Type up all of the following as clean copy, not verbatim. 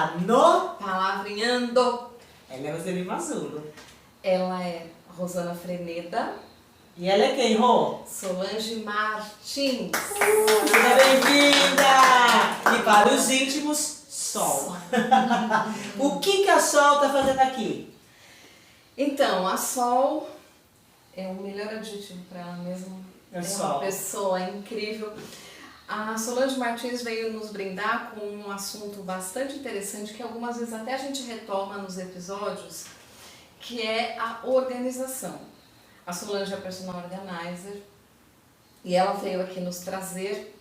está no Palavrinhando. Ela é Roseli Mazzulo. Ela é Rosana Freneda. E ela é quem, Rô? Solange Martins. Seja bem-vinda! E para os íntimos, Sol. O que a Sol está fazendo aqui? Então, a Sol é o melhor adjetivo para ela mesmo. É uma pessoa incrível. A Solange Martins veio nos brindar com um assunto bastante interessante que algumas vezes até a gente retoma nos episódios, que é a organização. A Solange é personal organizer e ela veio aqui nos trazer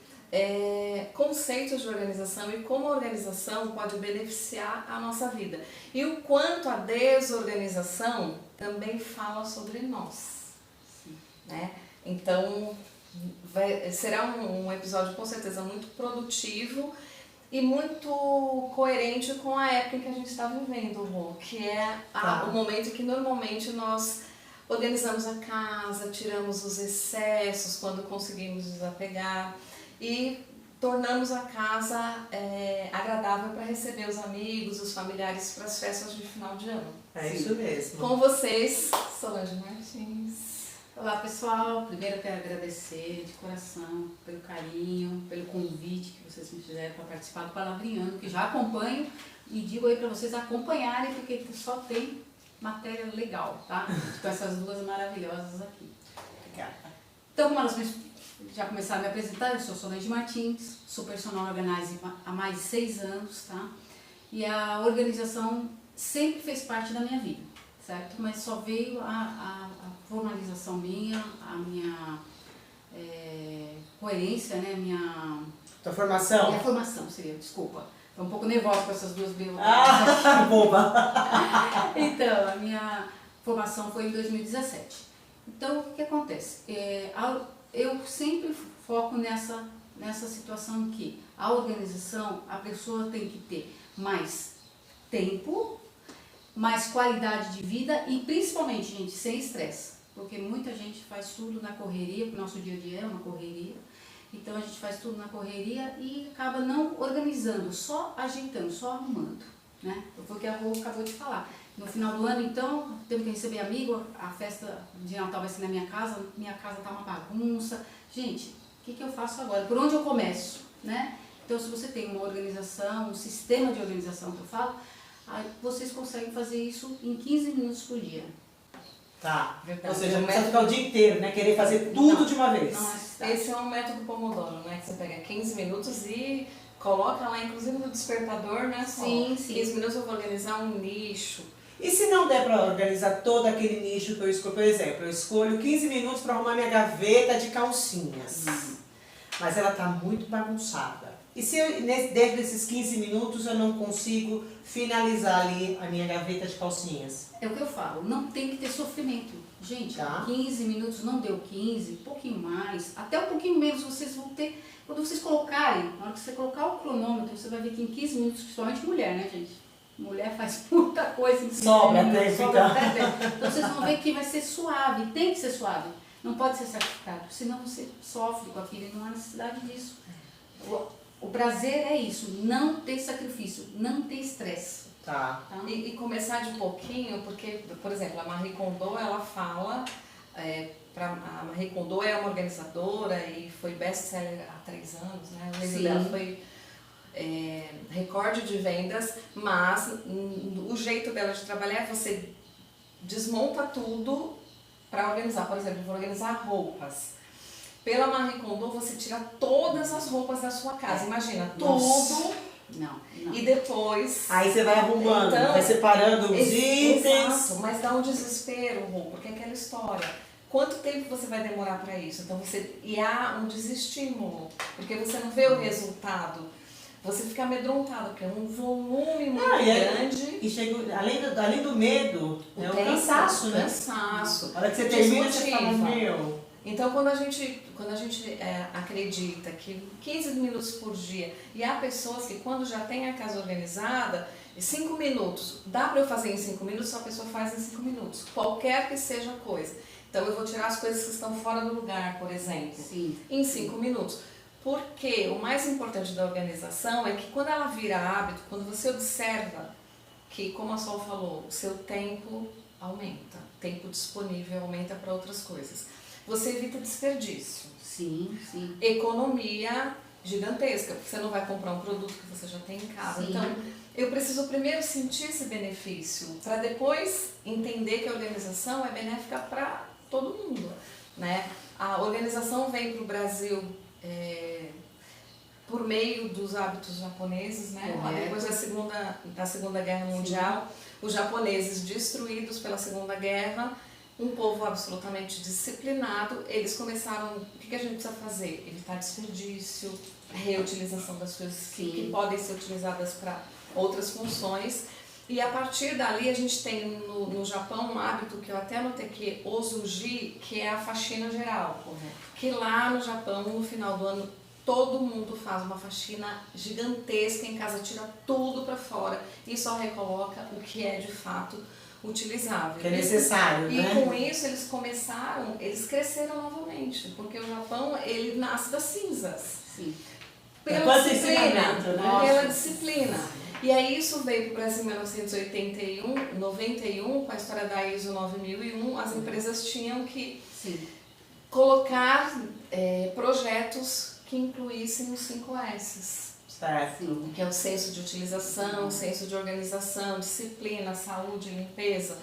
conceitos de organização e como a organização pode beneficiar a nossa vida. E o quanto a desorganização também fala sobre nós, né? Então, será um episódio com certeza muito produtivo e muito coerente com a época em que a gente está vivendo, Rô, que é o momento em que normalmente nós organizamos a casa, tiramos os excessos quando conseguimos desapegar e tornamos a casa agradável para receber os amigos, os familiares para as festas de final de ano. É isso mesmo. Com vocês, Solange Martins. Olá pessoal, primeiro eu quero agradecer de coração pelo carinho, pelo convite que vocês me fizeram para participar do Palavrinhando, que já acompanho e digo aí para vocês acompanharem porque só tem matéria legal, tá? Com essas duas maravilhosas aqui. Obrigada. Então, como elas já começaram a me apresentar, eu sou Solange Martins, sou personal organizer há mais de 6 anos, tá? E a organização sempre fez parte da minha vida, certo? Mas só veio a formalização minha, a minha coerência, né? Tua formação? Minha formação seria, desculpa. Estou um pouco nervosa com essas duas biologias. Ah, boba! Então, a minha formação foi em 2017. Então, o que acontece? Eu sempre foco nessa situação que a organização, a pessoa tem que ter mais tempo, mais qualidade de vida e principalmente, gente, sem estresse. Porque muita gente faz tudo na correria, porque o nosso dia a dia é uma correria. Então a gente faz tudo na correria e acaba não organizando, só ajeitando, só arrumando, né? Foi o que a Rô acabou de falar. No final do ano, então, temos que receber amigo, a festa de Natal vai ser na minha casa tá uma bagunça. Gente, o que eu faço agora? Por onde eu começo, né? Então, se você tem uma organização, um sistema de organização que eu falo, aí vocês conseguem fazer isso em 15 minutos por dia. Tá. Verdade. Ou seja, não precisa ficar o dia inteiro, né? Querer fazer tudo de uma vez. Esse é um método Pomodoro, né? Que você pega 15 minutos e coloca lá, inclusive no despertador, né? Sim, sim. 15 minutos eu vou organizar um nicho. E se não der para organizar todo aquele nicho que eu escolho, por exemplo, eu escolho 15 minutos para arrumar minha gaveta de calcinhas, mas ela tá muito bagunçada. E se dentro desses 15 minutos eu não consigo finalizar ali a minha gaveta de calcinhas? É o que eu falo, não tem que ter sofrimento. Gente, 15 minutos, não deu 15, um pouquinho mais, até um pouquinho menos vocês vão ter. Quando vocês colocarem, na hora que você colocar o cronômetro, você vai ver que em 15 minutos, principalmente mulher, né, gente? Mulher faz muita coisa em 15 sobra minutos. Sobra até tempo. Então vocês vão ver que vai ser suave, tem que ser suave. Não pode ser sacrificado, senão você sofre com aquilo e não há necessidade disso. O prazer é isso, não ter sacrifício, não ter estresse. Tá. E começar de pouquinho, porque, por exemplo, a Marie Kondo, ela fala, a Marie Kondo é uma organizadora e foi best-seller há 3 anos, né? O livro dela foi recorde de vendas, mas o jeito dela de trabalhar é você desmonta tudo para organizar. Por exemplo, vou organizar roupas. Pela Marie Kondo, você tira todas as roupas da sua casa. Imagina, tudo. Não. E depois... Aí você vai arrumando, então, vai separando os itens. Exato, mas dá um desespero, Rô, porque é aquela história. Quanto tempo você vai demorar para isso? Então e há um desestímulo, porque você não vê o resultado. Você fica amedrontado, porque é um volume muito grande. E chega, além do medo, é o cansaço, né? Cansaço. A hora que você termina, você fala, meu... Então, quando a gente acredita que 15 minutos por dia, e há pessoas que quando já tem a casa organizada, 5 minutos, dá para eu fazer em 5 minutos, a pessoa faz em 5 minutos, qualquer que seja a coisa. Então, eu vou tirar as coisas que estão fora do lugar, por exemplo, em 5 minutos. Porque o mais importante da organização é que quando ela vira hábito, quando você observa que, como a Sol falou, o seu tempo aumenta, o tempo disponível aumenta para outras coisas. Você evita desperdício. Sim, sim. Economia gigantesca, porque você não vai comprar um produto que você já tem em casa. Sim. Então, eu preciso primeiro sentir esse benefício, para depois entender que a organização é benéfica para todo mundo, né? A organização vem para o Brasil por meio dos hábitos japoneses, né? Depois da Segunda Guerra Mundial, sim, os japoneses destruídos pela Segunda Guerra, um povo absolutamente disciplinado, eles começaram, o que a gente precisa fazer? Evitar desperdício, reutilização das coisas que podem ser utilizadas para outras funções. E a partir dali a gente tem no Japão um hábito que eu até anotei aqui, Ozuji, que é a faxina geral. Que lá no Japão, no final do ano, todo mundo faz uma faxina gigantesca em casa, tira tudo para fora e só recoloca o que é de fato utilizável. Que é necessário, né? E com isso eles cresceram novamente, porque o Japão, ele nasce das cinzas. Sim. Pela disciplina, né? Pela disciplina. E aí isso veio para o Brasil em 1991, com a história da ISO 9001, as empresas tinham que colocar projetos que incluíssem os 5 S's. Certo. Que é o senso de utilização, o senso de organização, disciplina, saúde, limpeza.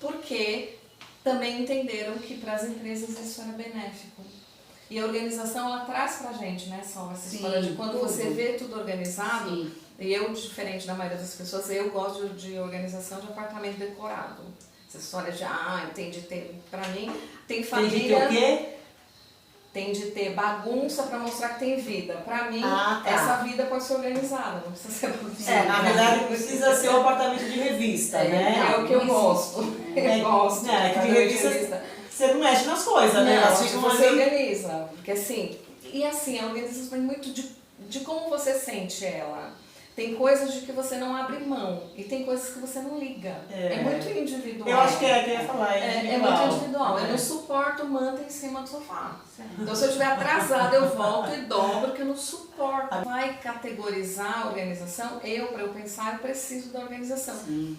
Porque também entenderam que para as empresas isso era benéfico. E a organização, ela traz pra gente, né, Sol, essa história de quando você vê tudo organizado, e eu, diferente da maioria das pessoas, eu gosto de organização de apartamento decorado. Essa história de, tem de ter, pra mim, tem família... Tem de ter o quê? Tem de ter bagunça para mostrar que tem vida. Para mim, essa vida pode ser organizada, não precisa ser bagunçada. Na verdade, precisa ser um apartamento de revista, né? É o que eu gosto. Eu gosto. De revista, você não mexe nas coisas, né? Não, você organiza. Porque assim, a organização vem muito de como você sente ela. Tem coisas de que você não abre mão e tem coisas que você não liga. É muito individual. Eu acho que eu ia falar, é muito individual. Eu não suporto manta em cima do sofá. Então, se eu estiver atrasada, eu volto e dobro, porque eu não suporto. Vai categorizar a organização, para eu pensar, eu preciso da organização. Sim.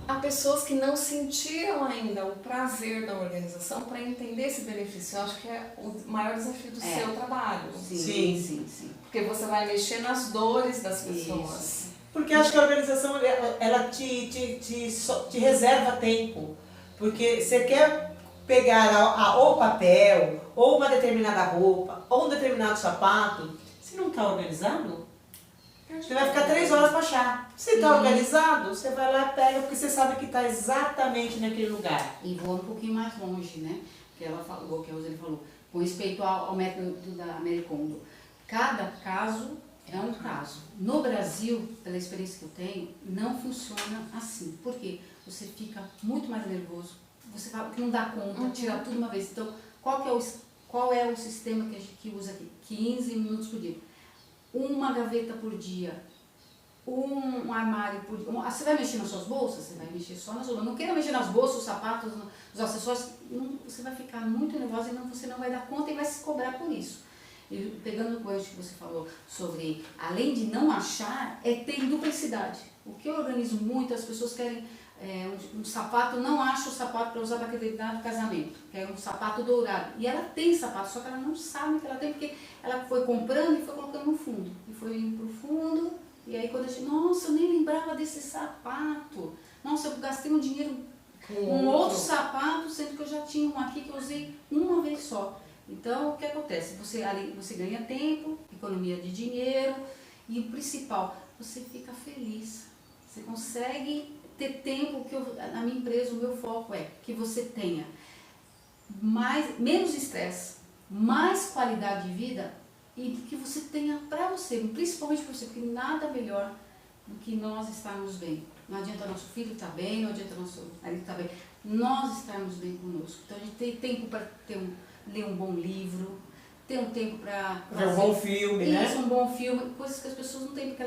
Há pessoas que não sentiram ainda o prazer da organização para entender esse benefício. Eu acho que é o maior desafio do seu trabalho. Sim. Porque você vai mexer nas dores das pessoas. Isso. Porque eu acho que a organização, ela te reserva tempo. Porque você quer pegar ou papel, ou uma determinada roupa, ou um determinado sapato, se não está organizado, você vai ficar 3 horas para achar. Se está organizado, você vai lá e pega, porque você sabe que está exatamente naquele lugar. E vou um pouquinho mais longe, né? Que ela falou, que a Roseli falou, com respeito ao método da Marie Kondo. Cada caso é um caso. No Brasil, pela experiência que eu tenho, não funciona assim. Por quê? Você fica muito mais nervoso, você fala que não dá conta, tira tudo uma vez. Então, qual é o sistema que a gente usa aqui? 15 minutos por dia. Uma gaveta por dia, um armário por dia. Você vai mexer nas suas bolsas? Você vai mexer só nas bolsas. Não queira mexer nas bolsas, os sapatos, os acessórios. Você vai ficar muito nervosa e você não vai dar conta e vai se cobrar por isso. E pegando o gancho que você falou sobre, além de não achar, ter duplicidade. O que eu organizo muito, as pessoas querem um sapato, não acha o sapato para usar para aquele determinado casamento, que é um sapato dourado. E ela tem sapato, só que ela não sabe que ela tem, porque ela foi comprando e foi colocando no fundo. E foi indo pro fundo, e aí quando a gente, nossa, eu nem lembrava desse sapato. Nossa, eu gastei um dinheiro com um outro sapato, sendo que eu já tinha um aqui que eu usei uma vez só. Então, o que acontece? Você ganha tempo, economia de dinheiro e o principal, você fica feliz. Você consegue ter tempo, na minha empresa o meu foco é que você tenha menos estresse, mais qualidade de vida e que você tenha para você, principalmente para você, porque nada melhor do que nós estarmos bem. Não adianta nosso filho estar bem, não adianta nosso marido estar bem, nós estarmos bem conosco. Então a gente tem tempo para ler um bom livro, ter um tempo para ver um bom filme, né? Isso, um bom filme, coisas que as pessoas não têm, porque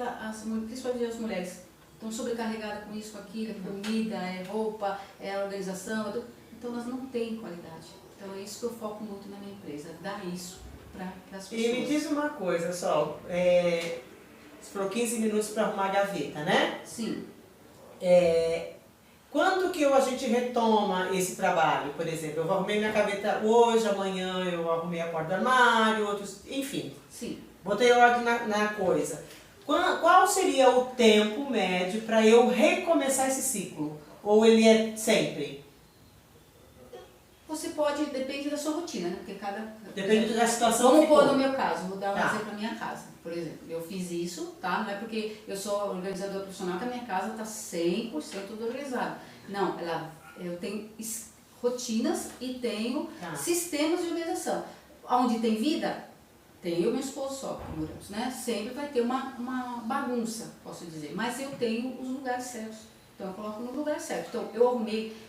principalmente as mulheres estão sobrecarregadas com isso, com aquilo, comida, roupa, organização, então elas não têm qualidade. Então é isso que eu foco muito na minha empresa, dar isso para as pessoas. E me diz uma coisa, Sol, você falou 15 minutos para arrumar a gaveta, né? Sim. Quando que a gente retoma esse trabalho, por exemplo? Eu arrumei minha gaveta hoje, amanhã eu arrumei a porta do armário, outros, enfim. Sim. Botei ordem na coisa. Qual seria o tempo médio para eu recomeçar esse ciclo? Ou ele é sempre? Você pode, depende da sua rotina, né? Porque Depende da situação. Vamos pôr no meu caso, vou dar um Tá. exemplo para minha casa, por exemplo. Eu fiz isso, tá? Não é porque eu sou organizadora profissional que a minha casa está 100% organizada. Não, eu tenho rotinas e tenho sistemas de organização. Onde tem vida, tem eu e meu esposo só que moramos, né? Sempre vai ter uma bagunça, posso dizer. Mas eu tenho os lugares certos. Então eu coloco no lugar certo. Então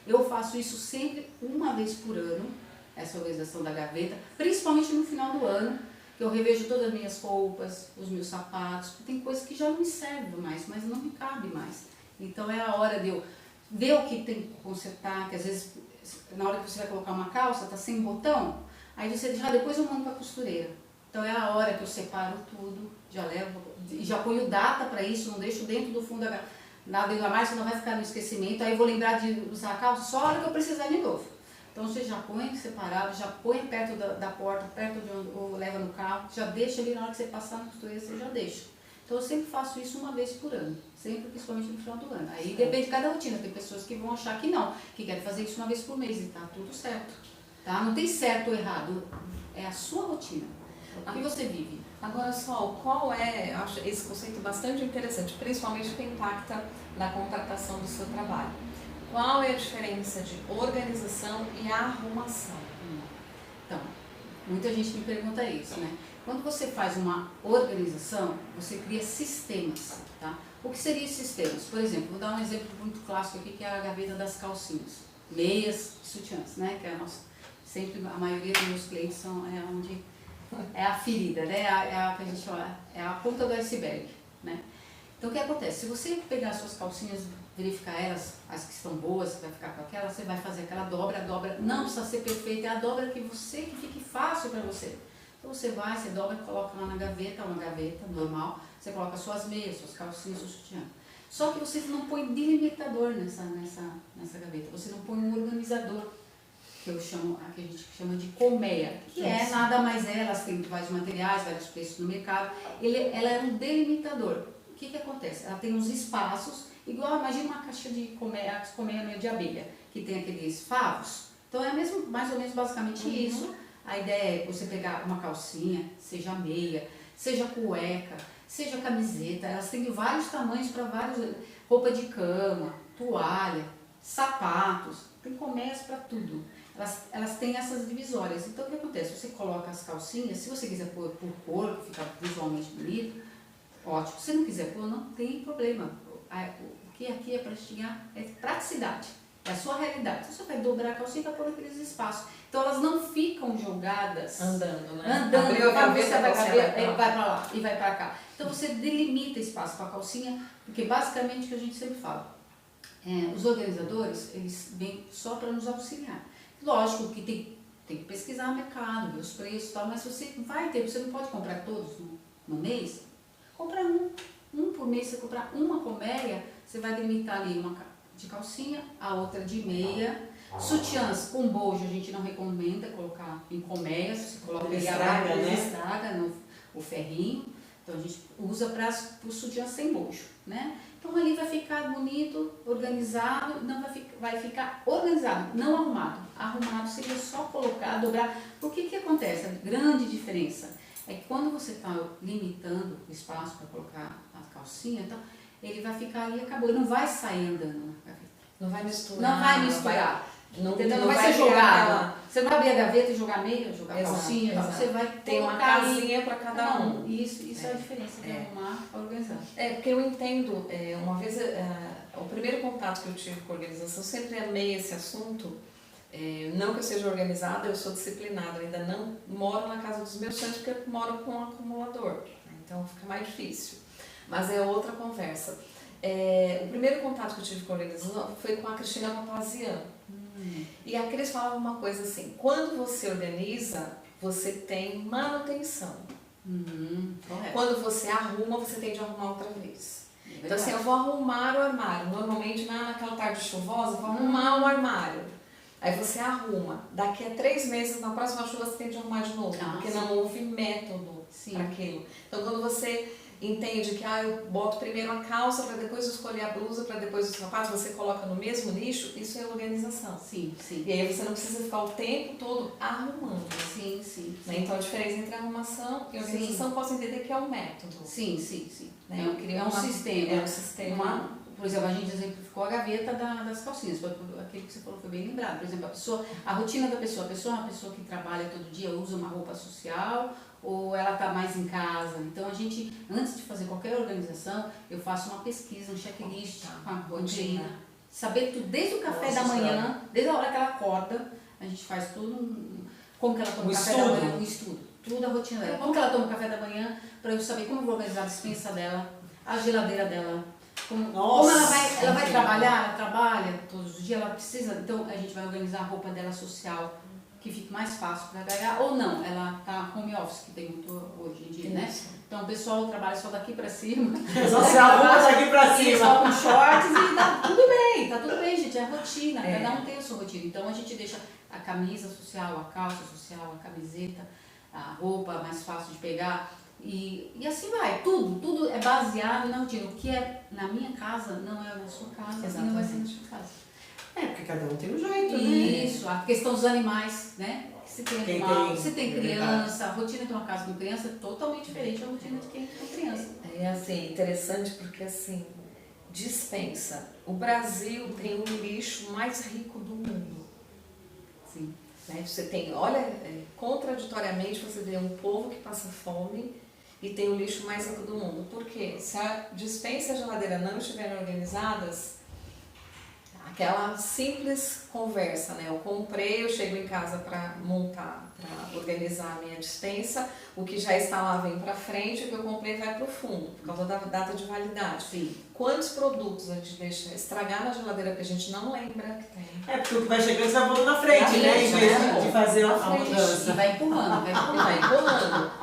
eu faço isso sempre uma vez por ano, essa organização da gaveta, principalmente no final do ano, que eu revejo todas as minhas roupas, os meus sapatos, tem coisas que já não me servem mais, mas não me cabe mais. Então é a hora de eu ver o que tem que consertar, que às vezes na hora que você vai colocar uma calça, tá sem botão, aí você depois eu mando para a costureira. Então é a hora que eu separo tudo, já levo, já ponho data para isso, não deixo dentro do fundo nada dentro da mais, senão vai ficar no esquecimento, aí eu vou lembrar de usar a calça só a hora que eu precisar de novo. Então você já põe separado, já põe perto da porta, perto de onde ou leva no carro, já deixa ali na hora que você passar na costureira, você já deixa. Então eu sempre faço isso uma vez por ano, sempre principalmente no final do ano. Aí depende de cada rotina, tem pessoas que vão achar que não, que querem fazer isso uma vez por mês e tá tudo certo. Tá? Não tem certo ou errado, é a sua rotina, o que você vive. Agora, Sol, qual é, eu acho esse conceito bastante interessante, principalmente que impacta na contratação do seu trabalho. Qual é a diferença de organização e arrumação? Então, muita gente me pergunta isso, né? Quando você faz uma organização, você cria sistemas, tá? O que seriam sistemas? Por exemplo, vou dar um exemplo muito clássico aqui, que é a gaveta das calcinhas, meias e sutiãs, né? Que é a nossa, sempre a maioria dos meus clientes é a ferida, né? É a que a gente chama, é a ponta do iceberg, né? Então o que acontece? Se você pegar suas calcinhas, verificar elas, as que estão boas, você vai ficar com aquela, você vai fazer aquela dobra, não precisa ser perfeita, é a dobra que fique fácil para você. Então você dobra e coloca lá na gaveta, uma gaveta normal, você coloca suas meias, suas calcinhas, seu sutiã. Só que você não põe delimitador nessa gaveta, você não põe um organizador, que a gente chama de colmeia, que é nada mais elas têm vários materiais, vários preços no mercado, ela é um delimitador. O que acontece? Ela tem uns espaços, igual, imagina uma caixa de colmeia meio de abelha, que tem aqueles favos. Então é mais ou menos basicamente isso. A ideia é você pegar uma calcinha, seja meia, seja cueca, seja camiseta, elas têm de vários tamanhos para vários, roupa de cama, toalha, sapatos, tem comércio para tudo. Elas têm essas divisórias. Então o que acontece? Você coloca as calcinhas, se você quiser pôr por cor, que fica visualmente bonito, ótimo. Se não quiser pôr, não tem problema. O que aqui é para chegar é praticidade, é a sua realidade. Você só vai dobrar a calcinha e vai pôr naqueles espaços. Então elas não ficam jogadas andando, né? Abriu a gaveta, vai para lá e vai para cá. Então você delimita espaço para a calcinha, porque basicamente o que a gente sempre fala, os organizadores, eles vêm só para nos auxiliar. Lógico que tem que pesquisar o mercado, ver os preços e tal, mas você não pode comprar todos no mês, compra um por mês. Você comprar uma colmeia, você vai delimitar ali uma de calcinha, a outra de meia. Sutiãs com bojo a gente não recomenda colocar em colmeias, você coloca estraga o ferrinho, então a gente usa para os sutiãs sem bojo, né? Então ali vai ficar bonito, organizado, vai ficar organizado, não arrumado. Arrumado seria só colocar, dobrar. O que acontece? A grande diferença é que quando você está limitando o espaço para colocar a calcinha, então, ele vai ficar ali e acabou, ele não vai sair andando na gaveta. Não vai misturar. Não vai misturar. Não vai ser jogado. Você não vai abrir a gaveta e jogar meia, jogar calcinha, exato. Você vai ter uma casinha para cada um. Isso é a diferença de arrumar e organizar. Porque eu entendo, uma vez, o primeiro contato que eu tive com a organização, sempre amei esse assunto. Não que eu seja organizada, eu sou disciplinada, eu ainda não moro na casa dos meus sonhos porque eu moro com um acumulador, então fica mais difícil. Mas é outra conversa. O primeiro contato que eu tive com a organização foi com a Cristina Papazian. E a Cris falava uma coisa assim, quando você organiza, você tem manutenção. Correto. Quando você arruma, você tem de arrumar outra vez. Então assim, eu vou arrumar o armário. Normalmente naquela tarde chuvosa, eu vou arrumar o armário. Aí você arruma. Daqui a 3 meses, na próxima chuva, você tem de arrumar de novo. Porque não houve método para aquilo. Então quando você entende que eu boto primeiro a calça para depois escolher a blusa, para depois os sapatos, você coloca no mesmo nicho, isso é organização. Sim. E aí você não precisa ficar o tempo todo arrumando. Sim. Né? Então a diferença entre arrumação e organização, posso entender que é um método. Sim. Né? É um sistema. É um sistema. Por exemplo, a gente exemplificou a gaveta das calcinhas, aquilo que você falou foi bem lembrado. Por exemplo, a rotina da pessoa, a pessoa é uma pessoa que trabalha todo dia, usa uma roupa social, ou ela está mais em casa. Então a gente, antes de fazer qualquer organização, eu faço uma pesquisa, um checklist com a rotina. Saber tudo, desde o café da manhã, desde a hora que ela acorda, a gente faz tudo, como que ela toma o café da manhã, um estudo. Tudo a rotina dela. Como que ela toma o café da manhã, para eu saber como eu vou organizar a despensa dela, a geladeira dela. Como ela vai trabalhar, ela trabalha todos os dias, ela precisa, então a gente vai organizar a roupa dela social, que fique mais fácil para ganhar, ou não, ela tá home office, que tem muito hoje em dia, né? Então o pessoal trabalha só daqui para cima. Só se arruma daqui para cima. Só com shorts e tá tudo bem, gente, é rotina, cada um tem a sua rotina. Então a gente deixa a camisa social, a calça social, a camiseta, a roupa mais fácil de pegar. E assim vai, tudo é baseado na rotina. O que é na minha casa não é na sua casa, assim não vai ser na sua casa. Porque cada um tem um jeito, né? Isso, a questão dos animais, né? Se tem animal, se tem criança, a rotina de uma casa com criança é totalmente diferente da rotina de quem tem criança. É assim, interessante porque assim, dispensa. O Brasil tem o lixo mais rico do mundo. Sim. Né? Você tem, olha, contraditoriamente você vê um povo que passa fome e tem o lixo mais rico do mundo. Por quê? Se a dispensa e a geladeira não estiverem organizadas, aquela simples conversa, né? Eu comprei, eu chego em casa para montar, para organizar a minha dispensa, o que já está lá vem para frente, o que eu comprei vai para o fundo, por causa da data de validade. Sim. Quantos produtos a gente deixa estragar na geladeira que a gente não lembra que tem? Porque o que vai chegando você vai pondo na frente, né? Em vez de fazer a mudança. E vai empurrando,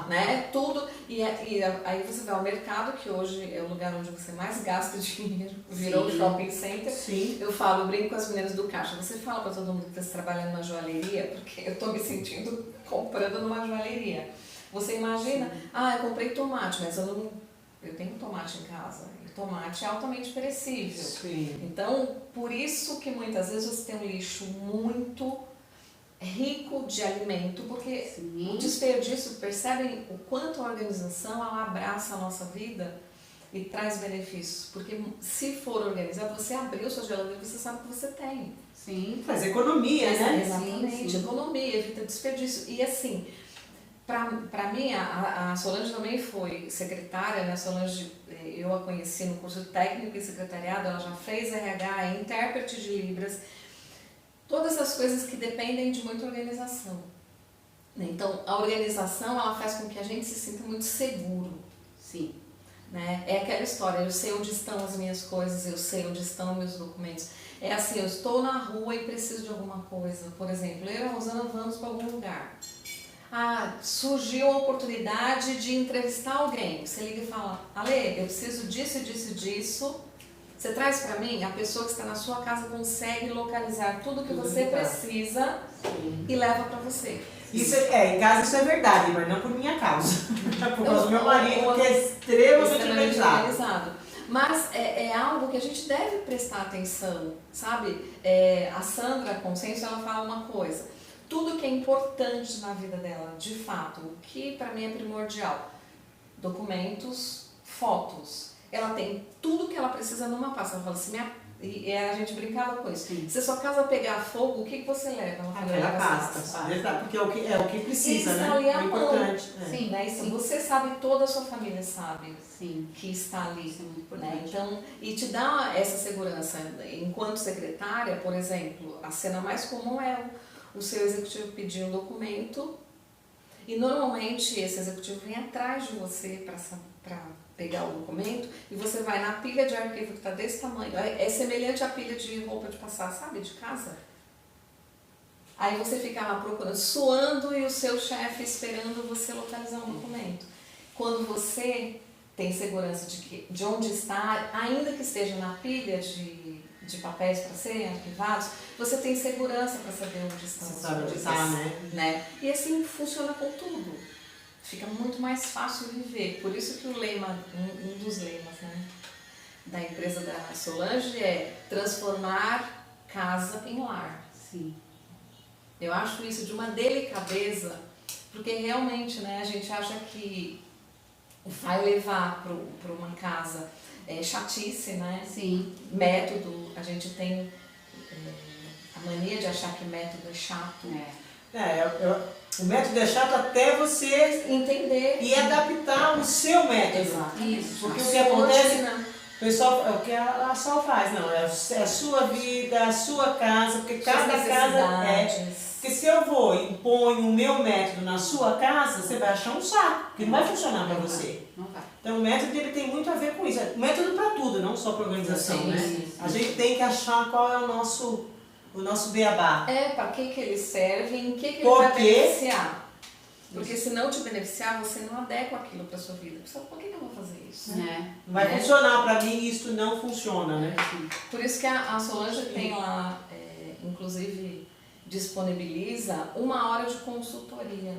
né? Tudo. E aí você vai ao mercado, que hoje é o lugar onde você mais gasta dinheiro, virou um shopping center. Sim. Eu falo, brinco com as meninas do caixa, você fala para todo mundo que está trabalhando numa joalheria, porque eu estou me sentindo comprando numa joalheria. Você imagina, eu comprei tomate, mas eu tenho tomate em casa. E tomate é altamente perecível. Sim. Então, por isso que muitas vezes você tem um lixo muito rico de alimento, porque o desperdício, percebem o quanto a organização ela abraça a nossa vida e traz benefícios, porque se for organizado, você abriu sua geladeira, você sabe o que você tem. Sim. Faz economia, né? Exatamente, sim. Economia, evita desperdício. E assim, para mim, a Solange também foi secretária, né? A Solange, eu a conheci no curso técnico e secretariado, ela já fez RH, é intérprete de Libras, todas essas coisas que dependem de muita organização. Então, a organização, ela faz com que a gente se sinta muito seguro. Sim. Né? É aquela história, eu sei onde estão as minhas coisas, eu sei onde estão meus documentos. É assim, eu estou na rua e preciso de alguma coisa. Por exemplo, eu e a Rosana vamos para algum lugar. Surgiu a oportunidade de entrevistar alguém. Você liga e fala, Ale, eu preciso disso, disso, disso. Você traz para mim, a pessoa que está na sua casa consegue localizar tudo que você precisa e leva para você. Isso em casa isso é verdade, mas não por minha causa. Por causa do meu marido, que é extremamente organizado. Mas é algo que a gente deve prestar atenção, sabe? A Sandra Consenso, ela fala uma coisa. Tudo que é importante na vida dela, de fato, o que para mim é primordial, documentos, fotos. Ela tem tudo que ela precisa numa pasta. Ela fala assim, e a gente brincava com isso. Se a sua casa pegar fogo, o que você leva? Aquela pasta. Porque é o que precisa, né? Ali é importante. Sim, né? Sim. Você sabe, toda a sua família sabe que está ali. Isso é muito importante. Né? Então, e te dá essa segurança. Enquanto secretária, por exemplo, a cena mais comum é o seu executivo pedir um documento e normalmente esse executivo vem atrás de você para pegar o documento e você vai na pilha de arquivo que está desse tamanho. É semelhante à pilha de roupa de passar, sabe? De casa. Aí você fica lá procurando, suando, e o seu chefe esperando você localizar um documento. Quando você tem segurança de onde está, ainda que esteja na pilha de papéis para serem arquivados, você tem segurança para saber onde estão Você as sabe onde coisas, está, né? E assim funciona com tudo. Fica muito mais fácil viver. Por isso que o lema, um dos lemas, né, da empresa da Solange é transformar casa em lar. Sim. Eu acho isso de uma delicadeza, porque realmente, né, a gente acha que vai levar para uma casa chatice, né? Sim. Método, a gente tem a mania de achar que método é chato. O método é chato até você entender e adaptar o seu método. Exato. Isso. Porque o que acontece, o pessoal, o que a Sol faz, não, é a sua vida, a sua casa, porque cada casa Porque se eu vou e imponho o meu método na sua casa, você vai achar um saco, que não vai funcionar para você. Não vai. Então o método ele tem muito a ver com isso. O método para tudo, não só para organização, Sim, né? sim. A gente tem que achar qual é o nosso beabá. Para que ele serve e em que ele Por vai quê? beneficiar. Porque se não te beneficiar, você não adequa aquilo para sua vida. Você fala, por que eu vou fazer isso? Não vai funcionar para mim, isso não funciona, né? Por isso que a Solange tem lá, inclusive, disponibiliza 1 hora de consultoria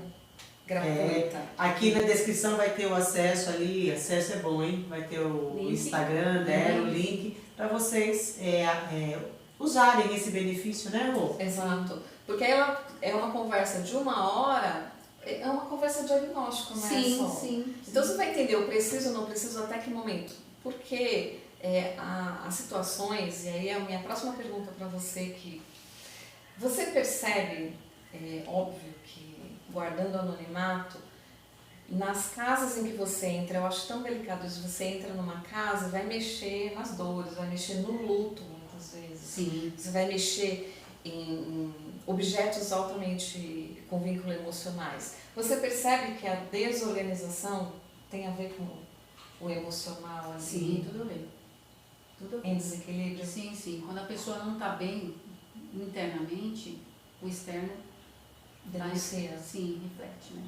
gratuita. Aqui na descrição vai ter o acesso ali, acesso é bom, hein? Vai ter o link. Instagram dela, o link, para vocês usarem esse benefício, né, Rô? Exato. Porque ela é uma conversa de 1 hora, é uma conversa diagnóstica, não é só? Sim. Então você vai entender, eu preciso ou não preciso, até que momento. Porque as situações, e aí é a minha próxima pergunta para você, que você percebe, óbvio que guardando o anonimato, nas casas em que você entra, eu acho tão delicado isso, você entra numa casa, vai mexer nas dores, vai mexer no luto muitas vezes. Sim. Você vai mexer em objetos altamente com vínculo emocionais. Você percebe que a desorganização tem a ver com o emocional ali? Sim, tudo bem. Tudo bem. Em desequilíbrio? Sim. Quando a pessoa não está bem internamente, o externo Denuncia. Sim, reflete, né?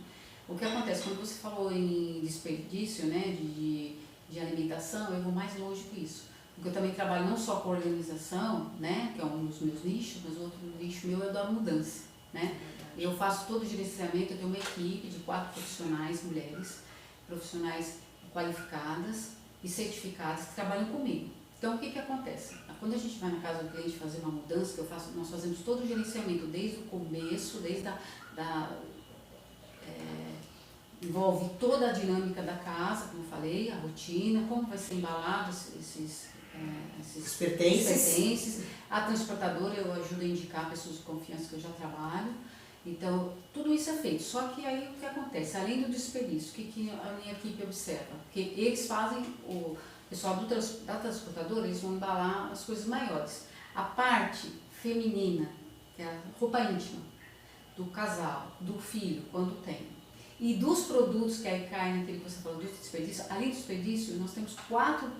O que acontece, quando você falou em desperdício, né, de alimentação, eu vou mais longe que isso. Porque eu também trabalho não só com organização, né, que é um dos meus nichos, mas outro nicho meu é o da mudança, né? Eu faço todo o gerenciamento, eu tenho uma equipe de 4 profissionais, mulheres, profissionais qualificadas e certificadas que trabalham comigo. Então, o que acontece? Quando a gente vai na casa do cliente fazer uma mudança, que nós fazemos todo o gerenciamento desde o começo, envolve toda a dinâmica da casa, como eu falei, a rotina, como vai ser embalado esses pertences. A transportadora eu ajudo a indicar pessoas de confiança que eu já trabalho. Então, tudo isso é feito. Só que aí o que acontece? Além do desperdício, o que a minha equipe observa? Porque eles fazem, o pessoal da transportadora, eles vão embalar as coisas maiores. A parte feminina, que é a roupa íntima, do casal, do filho, quando tem. E dos produtos que aí caem naquele que você falou, do desperdício, além do desperdício, nós temos quatro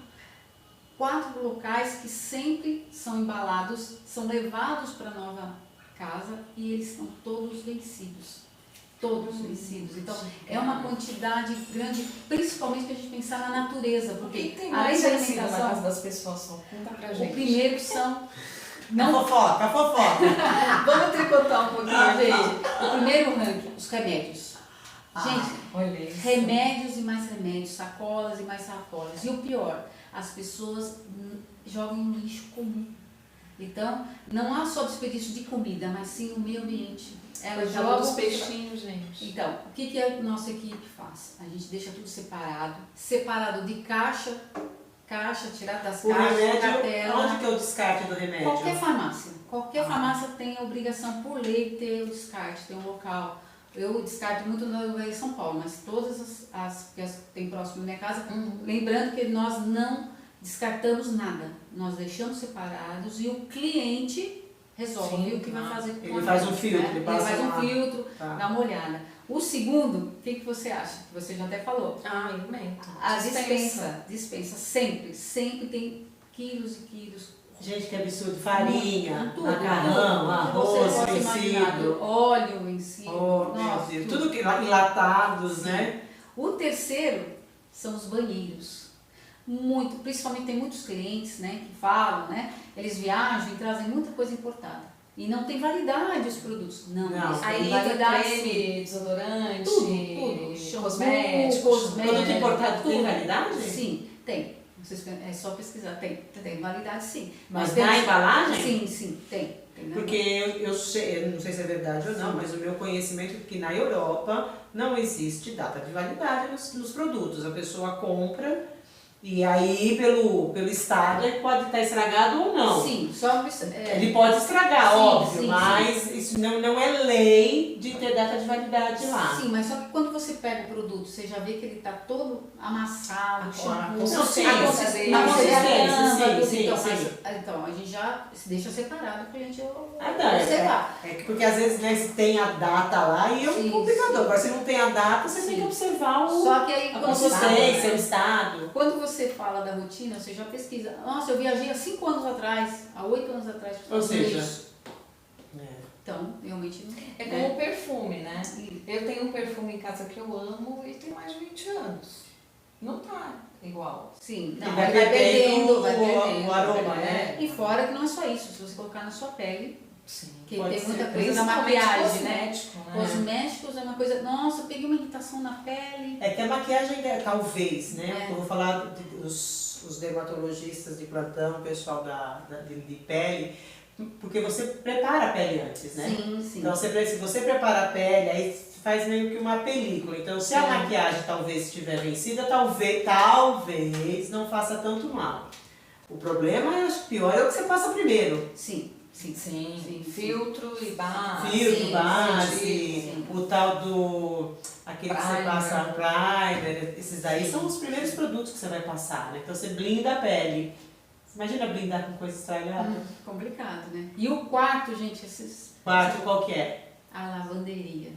locais que sempre são embalados, são levados para a nova casa e eles estão todos vencidos. Todos vencidos. Então, é uma quantidade grande, principalmente que a gente pensar na natureza. Porque tem mais vencido na casa das pessoas, só conta pra gente. O primeiro são... Fofoca. Vamos tricotar um pouquinho, gente. O primeiro ranking, os remédios. Gente, remédios e mais remédios, sacolas e mais sacolas. E o pior, as pessoas jogam no lixo comum. Então, não há só desperdício de comida, mas sim o meio ambiente. Ela joga os peixinhos, gente. Então, o que a nossa equipe faz? A gente deixa tudo separado de caixa, tirar das O caixas, remédio, cartela. onde que é o descarte do remédio? Qualquer farmácia tem a obrigação por lei de ter o descarte, tem um local. Eu descarto muito em São Paulo, mas todas as que tem próximo da minha casa, lembrando que nós não descartamos nada, nós deixamos separados e o cliente resolve o que vai fazer com ele faz um filtro, né? Ele faz um filtro, dá uma olhada. O segundo, o que você acha? Que você já até falou. Alimento. A dispensa sempre tem quilos e quilos, Gente, que absurdo. Farinha, tudo, macarrão, tudo. arroz, Você possa imaginar, vencido. óleo vencido. Oh, meu nossa, Deus. Tudo que enlatados, né? O terceiro são os banheiros. Muito, principalmente tem muitos clientes, né, que falam, né, eles viajam e trazem muita coisa importada. E não tem validade os produtos. Não. Aí tem validade, creme, desodorante, tudo. cosméticos, Produto importado tem validade? Sim, tem. É só pesquisar. Tem validade, sim. Mas na embalagem? Sim, tem. Porque eu sei, eu não sei se é verdade ou não, mas o meu conhecimento é que na Europa não existe data de validade nos produtos. A pessoa compra e aí pelo estado ele pode estar estragado ou não. Sim, só ele pode estragar, sim, óbvio, sim, mas isso não é lei de ter data de validade lá. Sim, mas só que quando você pega o produto, você já vê que ele está todo amassado, shampoo, consistência, sim. Então, a gente já deixa separado para a gente observar. Porque às vezes, né, se tem a data lá e é um complicador. Agora, se não tem a data, você tem que observar só que aí, a consistência, o estado. Quando você fala da rotina, você já pesquisa. Nossa, eu viajei há 5 anos atrás, há 8 anos atrás. Ou seja, então, realmente não. É como o perfume, né? Eu tenho um perfume em casa que eu amo e tem mais de 20 anos. Não tá igual. Sim, não, vai perdendo o aroma, né? E fora que não é só isso, se você colocar na sua pele, sim, que tem muita ser, coisa na maquiagem, né? Né? Cosméticos é uma coisa, nossa, eu peguei uma irritação na pele. É que a maquiagem, talvez, né? Eu vou falar dos dermatologistas de plantão, o pessoal de pele, porque você prepara a pele antes, né? Sim. Então, se você prepara a pele, aí faz meio que uma película. Então, se a maquiagem talvez estiver vencida, talvez não faça tanto mal. O problema, eu acho que pior é o que você passa primeiro. Sim. Filtro e base. Filtro, base, o tal do... aquele primer. Que você passa primer, esses daí são os primeiros produtos que você vai passar, né? Então, você blinda a pele. Imagina blindar com coisa estragada. Complicado, né? E o quarto, gente, Quarto, qual que é? A lavanderia.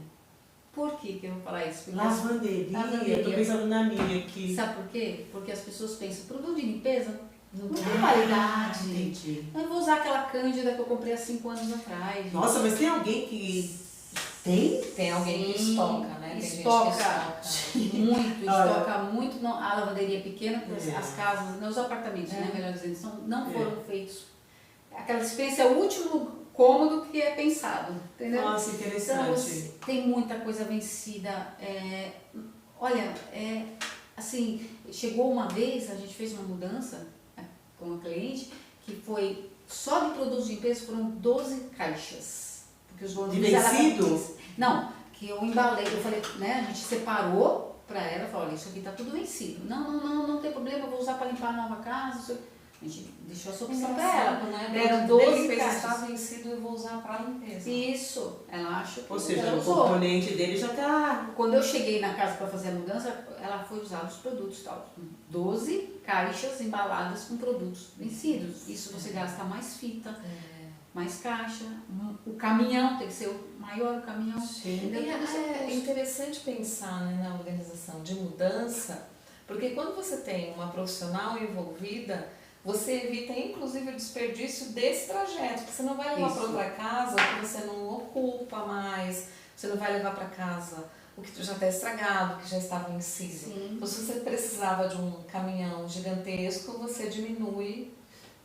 Por que eu vou falar isso? Lavanderia. Eu tô pensando na minha aqui. Sabe por quê? Porque as pessoas pensam, produto de limpeza não tem validade. Entendi. Eu vou usar aquela cândida que eu comprei há 5 anos atrás. Nossa, mas tem alguém que... Tem alguém que estoca, né? Estoca muito. Não, a lavanderia é pequena, as casas, os apartamentos, né, melhor dizendo, não foram feitos. Aquela dispensa é o último cômodo que é pensado, entendeu? Nossa, interessante. Então, tem muita coisa vencida. Olha, assim, chegou uma vez, a gente fez uma mudança com uma cliente, que foi só de produtos de limpeza, foram 12 caixas. Porque os de vencido? Não, que eu embalei, eu falei, né, a gente separou pra ela, falou, olha, isso aqui tá tudo vencido. Não tem problema, eu vou usar pra limpar a nova casa. A gente deixou essa opção pra ela. Né? Deram 12 caixas. Está vencido, eu vou usar pra limpeza. Isso, ela acha que ou seja, ela o usou. componente dele já tá... Quando eu cheguei na casa para fazer a mudança, ela foi usar os produtos tal. 12 caixas embaladas com produtos vencidos. Isso você gasta mais fita, mais caixa. O caminhão tem que ser o maior caminhão. Sim. É interessante pensar, né, na organização de mudança, porque quando você tem uma profissional envolvida, você evita inclusive o desperdício desse trajeto, porque você não vai levar para outra casa que você não ocupa mais, você não vai levar para casa o que já está estragado, que já está vencido. Então, se você precisava de um caminhão gigantesco, você diminui.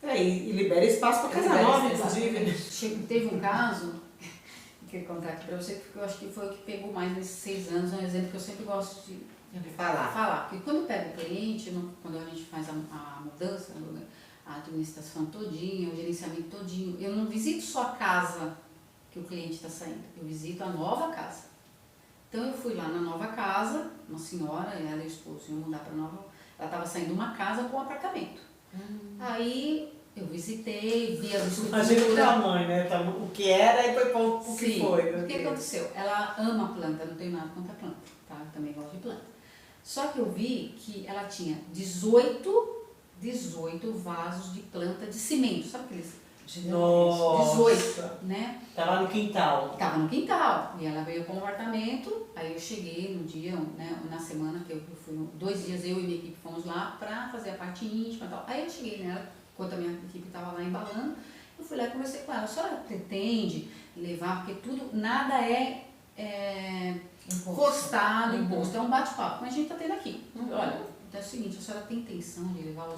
E libera espaço para casa nova, inclusive. Teve um caso, que eu quero contar aqui para você, porque eu acho que foi o que pegou mais nesses 6 anos, é um exemplo que eu sempre gosto de falar. Porque quando pega o cliente, quando a gente faz a mudança, a administração todinha, o gerenciamento todinho, eu não visito só a casa que o cliente está saindo, eu visito a nova casa. Então eu fui lá na nova casa, uma senhora, ela e o esposo iam mudar para nova, ela estava saindo de uma casa com um apartamento. Aí eu visitei, vi a estrutura. Imagina o tamanho, né? O que era e foi o que foi. O que aconteceu? Ela ama planta, não tem nada contra planta, tá? Eu também gosto de planta. Só que eu vi que ela tinha 18 vasos de planta de cimento, sabe aqueles? Nossa. 18, né? Tava no quintal. Tava no quintal. E ela veio com o apartamento, aí eu cheguei no dia, né, na semana que eu fui, 2 dias eu e minha equipe fomos lá pra fazer a parte íntima e tal. Aí eu cheguei nela, enquanto a minha equipe estava lá embalando, eu fui lá e conversei com ela. A senhora pretende levar, porque tudo, nada é forçado, imposto, é um bate-papo, como a gente está tendo aqui. Olha, então é o seguinte, a senhora tem intenção de levar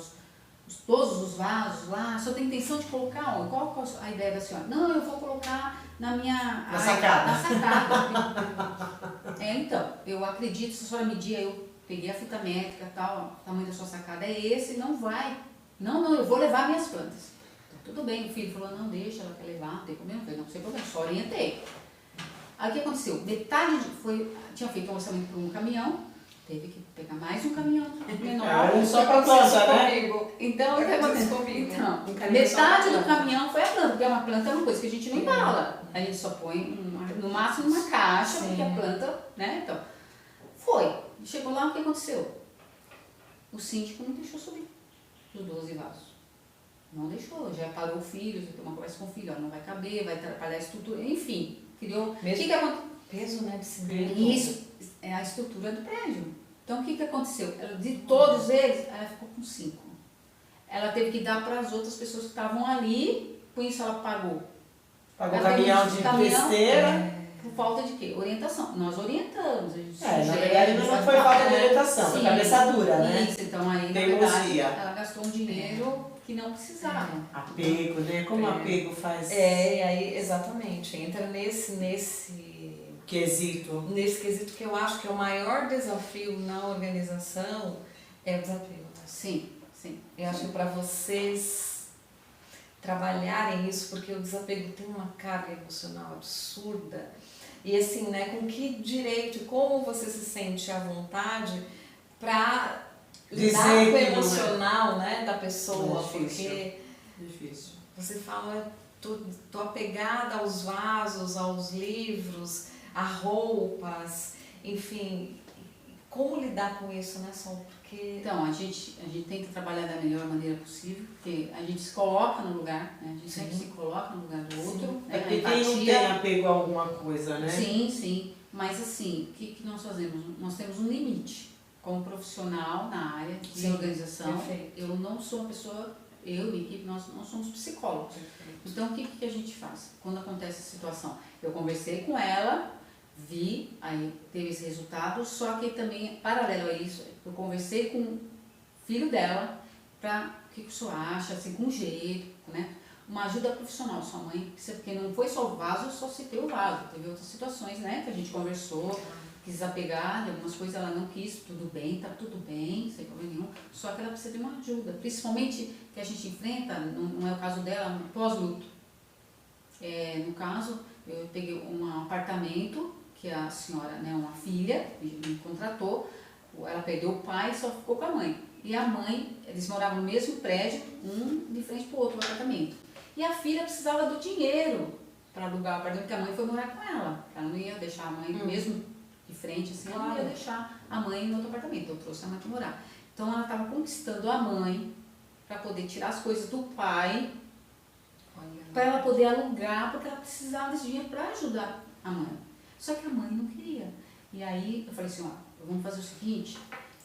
todos os vasos lá? A senhora tem intenção de colocar onde? Qual a ideia da senhora? Não, eu vou colocar na minha... Na sacada. Na sacada. Então, eu acredito, se a senhora medir, eu peguei a fita métrica e tal, o tamanho da sua sacada é esse, não vai. Não, eu vou levar minhas plantas. Então, tudo bem, o filho falou, não, deixa, ela quer levar, não tem problema. Eu falei, não, sem problema, só orientei. Aí o que aconteceu? Tinha feito um orçamento para um caminhão, teve que pegar mais um caminhão menor. Só para planta, né? Então, o que aconteceu comigo? Então, metade do caminhão foi a planta, porque uma planta é uma coisa que a gente não embala. A gente só põe, no máximo, uma caixa, porque a planta, né? Então, foi. Chegou lá, o que aconteceu? O síndico não deixou subir os 12 vasos. Não deixou, já parou o filho, já tem uma conversa com o filho, ó, não vai caber, vai atrapalhar a estrutura, enfim. Criou. Peso, né, de cimento. Isso, é a estrutura do prédio. Então, o que aconteceu? De todos eles, ela ficou com 5. Ela teve que dar para as outras pessoas que estavam ali, com isso ela pagou. Pagou caminhão de besteira. Por falta de quê? Orientação. Nós orientamos. A gente na verdade não foi falta de orientação, foi cabeça dura, né? Isso, então aí, na verdade, ela gastou um dinheiro que não precisava. Apego, né? Como apego faz... aí, exatamente. Entra nesse quesito. Nesse quesito que eu acho que é o maior desafio na organização é o desapego. Sim. Eu acho que para vocês trabalharem isso, porque o desapego tem uma carga emocional absurda. E assim, né, com que direito, como você se sente à vontade para lidar com o emocional, né, da pessoa, porque difícil. Você fala, tô apegada aos vasos, aos livros, a roupas, enfim, como lidar com isso, né, Sol? Porque... Então, a gente tenta trabalhar da melhor maneira possível, porque a gente se coloca no lugar, né? A gente sempre se coloca no lugar do outro. Né? É porque quem não tem apego a alguma coisa, né? Sim, mas assim, o que nós fazemos? Nós temos um limite. Como profissional na área de organização, eu não sou uma pessoa, eu e a equipe, nós não somos psicólogos. Então, o que a gente faz? Quando acontece essa situação? Eu conversei com ela, vi, aí teve esse resultado, só que também, paralelo a isso, eu conversei com o filho dela para o que o senhor acha, assim, com jeito, né? Uma ajuda profissional, sua mãe, porque não foi só o vaso, eu só citei o vaso, teve outras situações, né, que a gente conversou, quis desapegar de algumas coisas, ela não quis, tudo bem, tá tudo bem, sem problema nenhum, só que ela precisa de uma ajuda, principalmente que a gente enfrenta, não é o caso dela, pós-luto. No caso, eu peguei um apartamento, que a senhora, né, uma filha, me contratou, ela perdeu o pai e só ficou com a mãe. E a mãe, eles moravam no mesmo prédio, um de frente para o outro apartamento. E a filha precisava do dinheiro para alugar o apartamento, porque a mãe foi morar com ela. Ela não ia deixar a mãe mesmo de frente, assim, ela não ia deixar a mãe em outro apartamento. Eu trouxe a mãe para morar. Então ela estava conquistando a mãe para poder tirar as coisas do pai, para ela poder alugar, porque ela precisava desse dinheiro para ajudar a mãe. Só que a mãe não queria. E aí eu falei assim, ó, vamos fazer o seguinte,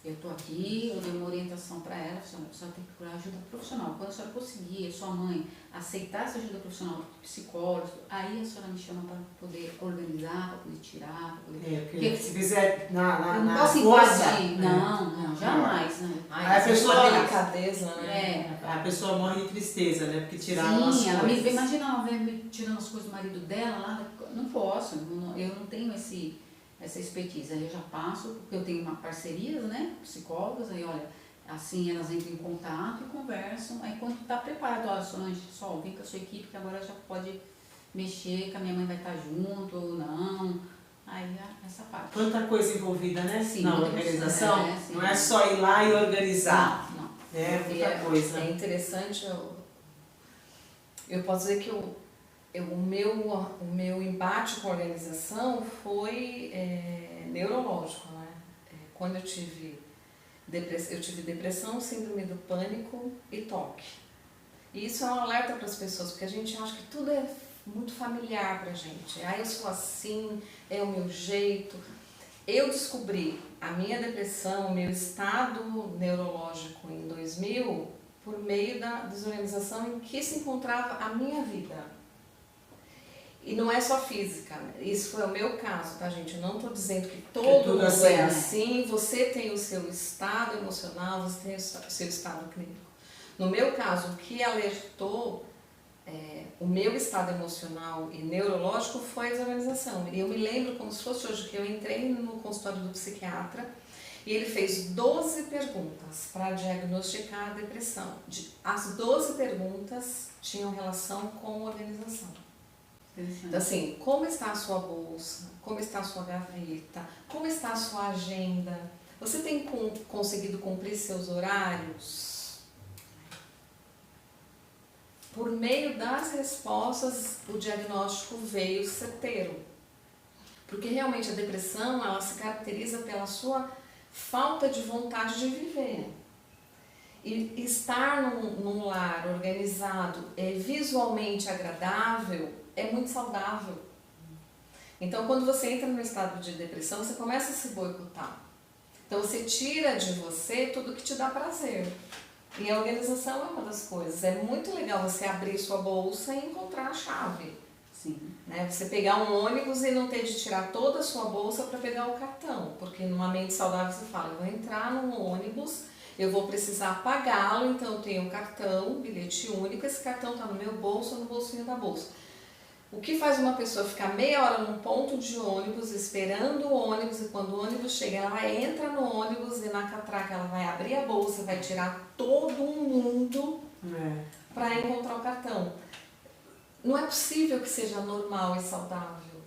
eu tô aqui, eu dei uma orientação para ela, a senhora tem que procurar ajuda profissional. Quando a senhora conseguir, a sua mãe, aceitar essa ajuda profissional, psicólogo, aí a senhora me chama para poder organizar, para poder tirar, para poder... Porque se fizer na posso força... Não, jamais. Não. Aí a pessoa... delicadeza, né? A pessoa morre de tristeza, né? Porque tiraram Sim, as coisas. ela me imagina ela vem me tirando as coisas do marido dela lá, não posso, eu não tenho essa expertise. Aí eu já passo, porque eu tenho uma parceria, né, psicólogas, aí olha, assim elas entram em contato e conversam, aí quando está preparado, olha, Solange, só vem com a sua equipe que agora já pode mexer, que a minha mãe vai estar junto ou não, aí essa parte. Quanta coisa envolvida, né, sim, na organização, sim, não é só ir lá e organizar. Não. É muita coisa. É interessante, eu posso dizer que o meu embate com a organização foi neurológico, né? Quando eu tive depressão, síndrome do pânico e toque. E isso é um alerta para as pessoas, porque a gente acha que tudo é muito familiar pra gente. Eu sou assim, é o meu jeito. Eu descobri a minha depressão, o meu estado neurológico em 2000, por meio da desorganização em que se encontrava a minha vida. E não é só física, isso foi o meu caso, tá, gente? Eu não estou dizendo que todo mundo assim, é assim, você tem o seu estado emocional, você tem o seu estado clínico. No meu caso, o que alertou o meu estado emocional e neurológico foi a desorganização. E eu me lembro como se fosse hoje que eu entrei no consultório do psiquiatra e ele fez 12 perguntas para diagnosticar a depressão. As 12 perguntas tinham relação com organização. Então, assim, como está a sua bolsa? Como está a sua gaveta? Como está a sua agenda? Você tem conseguido cumprir seus horários? Por meio das respostas, o diagnóstico veio certeiro. Porque realmente a depressão, ela se caracteriza pela sua falta de vontade de viver. E estar num lar organizado, visualmente agradável, é muito saudável. Então, quando você entra no estado de depressão, você começa a se boicotar. Então, você tira de você tudo que te dá prazer. E a organização é uma das coisas. É muito legal você abrir sua bolsa e encontrar a chave. Sim. Né? Você pegar um ônibus e não ter de tirar toda a sua bolsa para pegar o cartão. Porque numa mente saudável você fala, eu vou entrar num ônibus, eu vou precisar pagá-lo, então eu tenho um cartão, bilhete único, esse cartão está no meu bolso ou no bolsinho da bolsa. O que faz uma pessoa ficar meia hora num ponto de ônibus, esperando o ônibus, e quando o ônibus chega, ela entra no ônibus e na catraca ela vai abrir a bolsa, vai tirar todo mundo para encontrar o cartão. Não é possível que seja normal e saudável.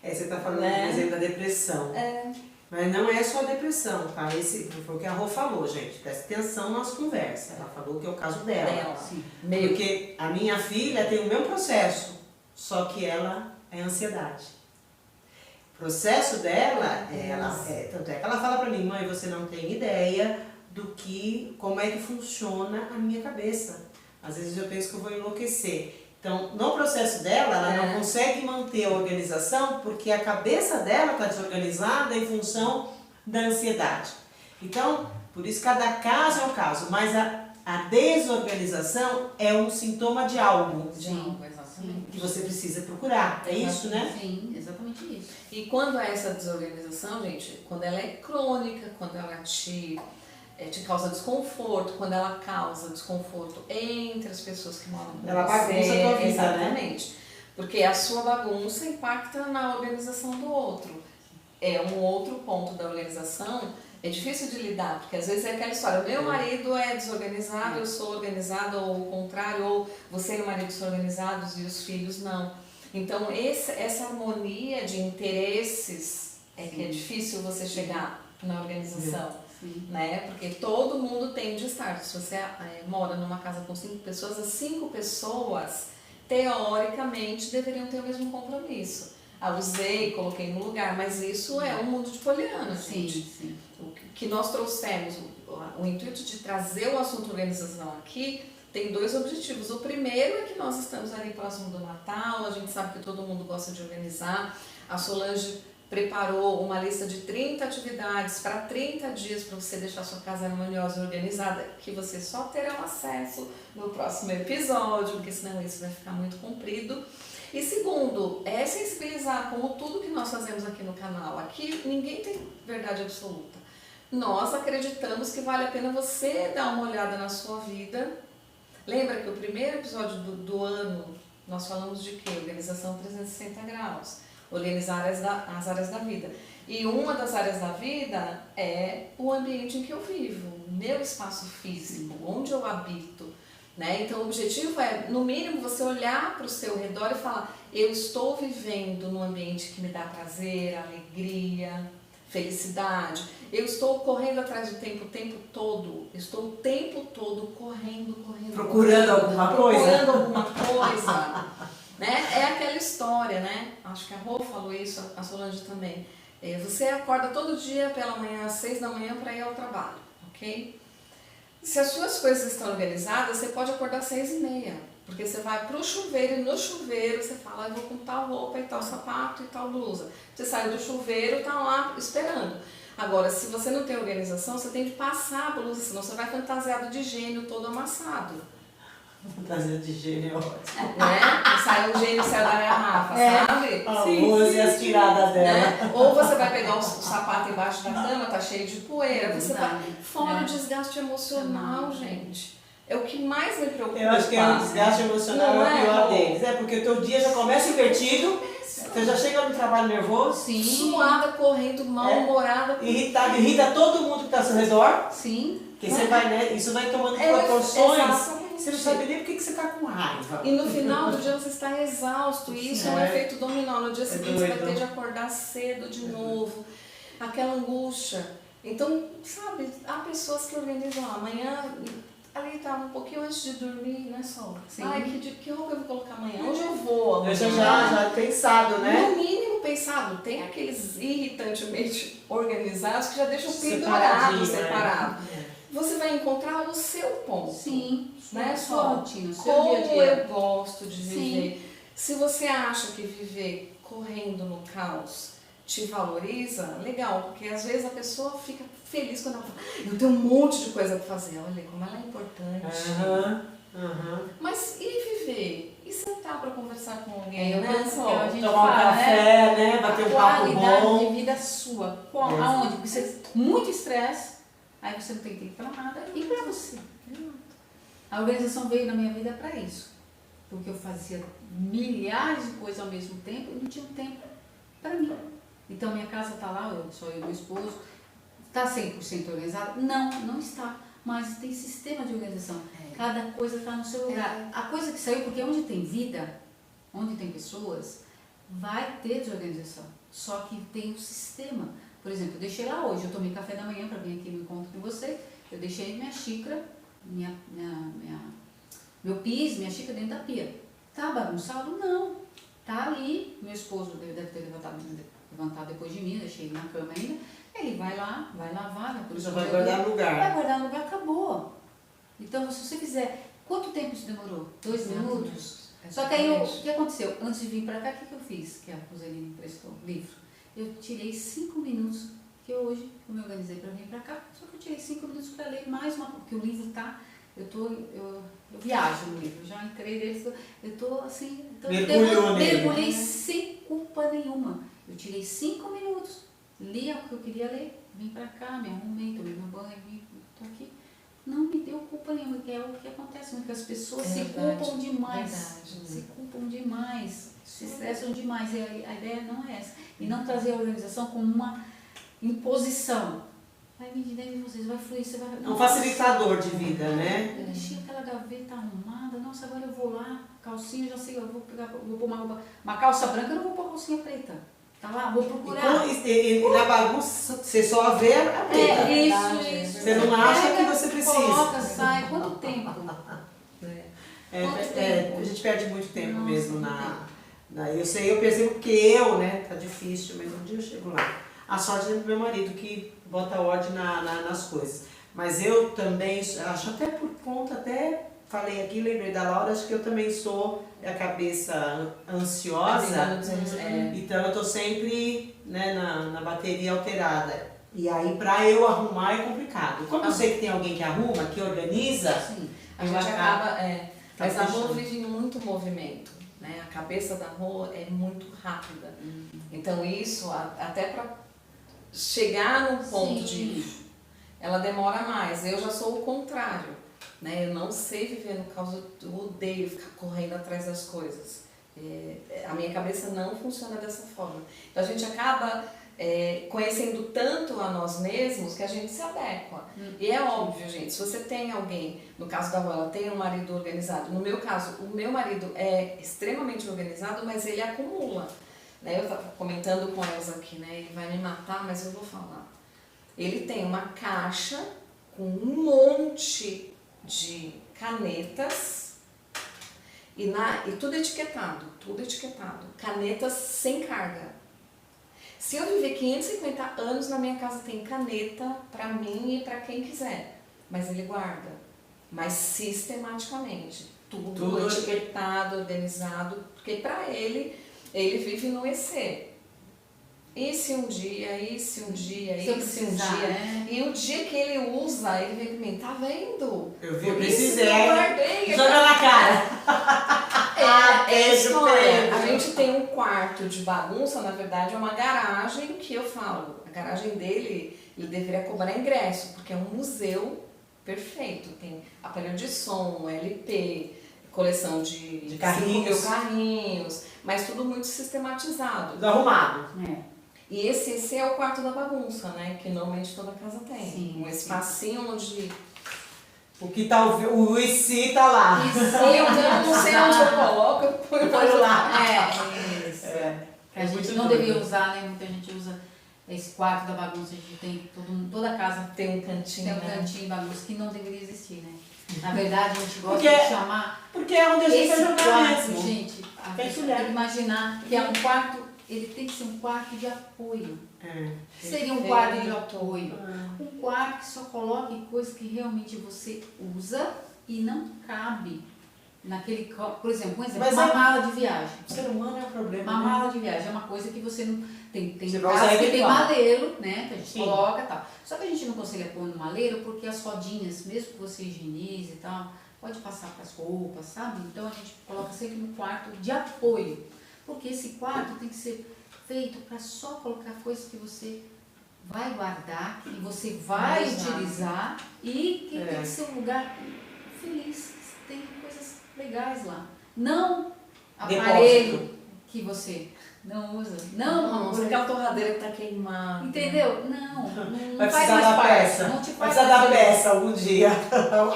Você está falando, por exemplo, da depressão. Mas não é só a depressão, tá? Esse foi o que a Rô falou, gente. Presta atenção nas conversas. Ela falou que é o caso dela. Porque a minha filha tem o mesmo processo. Só que ela é ansiedade. O processo dela, tanto é que ela fala pra mim, mãe, você não tem ideia como é que funciona a minha cabeça. Às vezes eu penso que eu vou enlouquecer. Então, no processo dela, ela não consegue manter a organização porque a cabeça dela está desorganizada em função da ansiedade. Então, por isso cada caso é um caso, mas a desorganização é um sintoma de algo. Que você precisa procurar, é isso, né? Sim, exatamente isso. E quando é essa desorganização, gente, quando ela é crônica, quando ela te causa desconforto, quando ela causa desconforto entre as pessoas que moram com você. Ela bagunça a tua vida, exatamente. Né? Porque a sua bagunça impacta na organização do outro. É um outro ponto da organização. É difícil de lidar, porque às vezes é aquela história, meu marido é desorganizado, eu sou organizada, ou o contrário, ou você e o marido são organizados e os filhos não. Então essa harmonia de interesses que é difícil você chegar na organização, né? Porque todo mundo tem de estar. Se você mora numa casa com 5 pessoas, as 5 pessoas, teoricamente, deveriam ter o mesmo compromisso. Usei, coloquei no lugar, mas isso é um mundo de poliana, gente. Sim. O que nós trouxemos, o intuito de trazer o assunto organização aqui, tem 2 objetivos. O primeiro é que nós estamos ali próximo do Natal, a gente sabe que todo mundo gosta de organizar. A Solange preparou uma lista de 30 atividades para 30 dias para você deixar sua casa harmoniosa e organizada, que você só terá acesso no próximo episódio, porque senão isso vai ficar muito comprido. E segundo, é sensibilizar, como tudo que nós fazemos aqui no canal. Aqui ninguém tem verdade absoluta. Nós acreditamos que vale a pena você dar uma olhada na sua vida. Lembra que o primeiro episódio do ano nós falamos de quê? Organização 360 graus. Organizar as áreas da vida. E uma das áreas da vida é o ambiente em que eu vivo, o meu espaço físico, onde eu habito. Né? Então o objetivo é, no mínimo, você olhar para o seu redor e falar, eu estou vivendo num ambiente que me dá prazer, alegria, felicidade. Eu estou correndo atrás do tempo o tempo todo. Estou o tempo todo correndo. Procurando alguma coisa. Né? É aquela história, né? Acho que a Rô falou isso, a Solange também. Você acorda todo dia pela manhã, às 6 da manhã, para ir ao trabalho, ok? Se as suas coisas estão organizadas, você pode acordar às 6h30, porque você vai para o chuveiro e no chuveiro você fala, eu vou com tal roupa e tal sapato e tal blusa. Você sai do chuveiro, tá lá esperando. Agora, se você não tem organização, você tem que passar a blusa, senão você vai fantasiado de gênio todo amassado. Fantasia de gênio é ótimo. Né? Sai um gênio, sai da garrafa, sabe? A luz e as tiradas dela. Né? Ou você vai pegar o sapato embaixo da cama, tá cheio de poeira. Você tá fora o desgaste emocional, gente. É o que mais me preocupa. Eu acho que o desgaste emocional é o pior deles. É porque o teu dia já começa invertido, você já chega no trabalho nervoso, suada, correndo, mal-humorada. Irritado, irrita todo mundo que está ao seu redor. Sim. Porque você vai, né? Isso vai tomando proporções. Exatamente. Você não sabe nem por que você está com raiva. E no final do dia você está exausto. E isso é um efeito dominó. No dia seguinte você vai ter de acordar cedo de novo. Aquela angústia. Então, sabe, há pessoas que organizam amanhã. Ali tá um pouquinho antes de dormir, né, Sol? Ai, que roupa eu vou colocar amanhã? Onde eu vou amanhã? Eu já pensado, né? No mínimo pensado. Tem aqueles irritantemente organizados que já deixam pendurado, separado. Você vai encontrar o seu ponto. Sim, né? Sua rotina, seu Como dia a dia. eu gosto de viver. Sim. Se você acha que viver correndo no caos te valoriza, legal, porque às vezes a pessoa fica feliz quando ela fala, eu tenho um monte de coisa para fazer, olha como ela é importante. Mas e viver? E sentar para conversar com alguém, né? A gente tomar um café, né? Bater um papo bom. Qualidade de vida sua. Aonde? Porque você muito estresse, aí você não tem tempo para nada e para você. A organização veio na minha vida para isso. Porque eu fazia milhares de coisas ao mesmo tempo e não tinha tempo para mim. Então minha casa está lá, só eu e meu esposo. Está 100% organizada? Não, não está. Mas tem sistema de organização. Cada coisa está no seu lugar. A coisa que saiu, porque onde tem vida, onde tem pessoas, vai ter desorganização. Só que tem um sistema. Por exemplo, eu deixei lá hoje, eu tomei café da manhã para vir aqui no encontro com você. Eu deixei minha xícara, meu pis, minha xícara dentro da pia. Tá bagunçado? Não. Tá ali. Meu esposo deve ter levantado depois de mim, deixei ele na cama ainda. Ele vai lá, vai lavar, vai guardar no lugar. Vai guardar no lugar, acabou. Então, se você fizer, quanto tempo isso demorou? 2 minutos? Só que aí, o que aconteceu? Antes de vir para cá, o que eu fiz? Que a Roseli me emprestou livro. Eu tirei 5 minutos, que hoje eu me organizei para vir para cá, só que eu tirei 5 minutos para ler mais uma, porque o livro tá, eu viajo no livro, já entrei dentro, eu tô assim, então mergulhei sem culpa nenhuma. Eu tirei 5 minutos, li o que eu queria ler, vim pra cá, me arrumei, tomei meu banho, tô aqui. Não me deu culpa nenhuma, que é o que acontece, porque as pessoas se culpam demais. Se culpam demais, se estressam demais. E a ideia não é essa. E não trazer a organização como uma imposição. Vai vir de dentro de vocês, vai fluir, você vai... É um facilitador de vida, né? Eu deixei aquela gaveta arrumada, nossa, agora eu vou lá, calcinha, já sei, eu vou pôr uma calça branca, eu não vou pôr calcinha preta. Tá lá, vou procurar. E na bagunça, você só vê a preta. Isso. Você não acha que você precisa. Coloca, sai, quanto tempo? A gente perde muito tempo mesmo eu percebo que tá difícil, mas um dia eu chego lá. A sorte é do meu marido que bota ordem nas coisas. Mas eu também, acho até por conta, falei aqui, lembrei da Laura, acho que eu também sou a cabeça ansiosa, então eu tô sempre na bateria alterada. E aí pra eu arrumar é complicado. Como eu sei que tem alguém que arruma, que organiza, a gente acaba... Mas a Rô vive muito movimento, né? A cabeça da Rô é muito rápida. Então isso, até para chegar no ponto de... Ela demora mais. Eu já sou o contrário, né? Eu não sei viver no caos, eu odeio ficar correndo atrás das coisas. A minha cabeça não funciona dessa forma. Então a gente acaba conhecendo tanto a nós mesmos que a gente se adequa. E é óbvio, gente, se você tem alguém, no caso da Rô, ela tem um marido organizado. No meu caso, o meu marido é extremamente organizado, mas ele acumula. Né? Eu estava comentando com elas aqui, né? Ele vai me matar, mas eu vou falar. Ele tem uma caixa com um monte de canetas e tudo etiquetado. Canetas sem carga. Se eu viver 550 anos, na minha casa tem caneta para mim e para quem quiser. Mas ele guarda. Mas sistematicamente. Tudo etiquetado, organizado. Porque para ele vive no EC. E se um dia, e se um dia, Se eu e se um precisar, dia. né? E o dia que ele usa, ele vem pra mim, tá vendo? Eu Por precisei. isso que eu guardei. Joga na cara. É a Beijo, história. Pedro. A gente tem um quarto de bagunça, na verdade é uma garagem que eu falo. A garagem dele, ele deveria cobrar ingresso, porque é um museu perfeito. Tem aparelho de som, LP, coleção de carrinhos. 5.000 carrinhos, mas tudo muito sistematizado. Tudo arrumado. E esse é o quarto da bagunça, né? Que normalmente toda casa tem. Sim, um espacinho onde... O que tá o IC tá lá. Eu não sei onde eu coloco, eu ponho lá. Isso. Que a É gente muito não doido. devia usar, né? Muita gente usa esse quarto da bagunça, a gente tem toda casa Tem um cantinho, tem um né? cantinho de bagunça que não deveria existir, né? Na verdade, a gente gosta Porque- de chamar Porque é onde a gente esse vai jogar quarto, mesmo. gente, a Tem pessoa que tem que imaginar que é um quarto, ele tem que ser um quarto de apoio. Seria um quarto de apoio. Um quarto que só coloque coisas que realmente você usa e não cabe naquele... Por exemplo, Mas uma é- mala de viagem. O ser humano é o problema. Uma né? mala de viagem é uma coisa que você não... Tem Você vai casa usar que tem eventual. maleiro, né? Que a gente Sim. coloca e tal. Só que a gente não consegue pôr no maleiro porque as rodinhas, mesmo que você higienize e tal, pode passar para as roupas, sabe? Então a gente coloca sempre no quarto de apoio. Porque esse quarto tem que ser feito para só colocar coisas que você vai guardar, que você vai Exato. utilizar e que É. tem que ser um lugar feliz, que tem coisas legais lá. Não aparelho que você não usa. Não, Nossa, aquela torradeira que tá queimada. entendeu? Não Vai faz precisar mais da parte. peça. Não te Vai faz precisar da mais feliz. peça algum dia.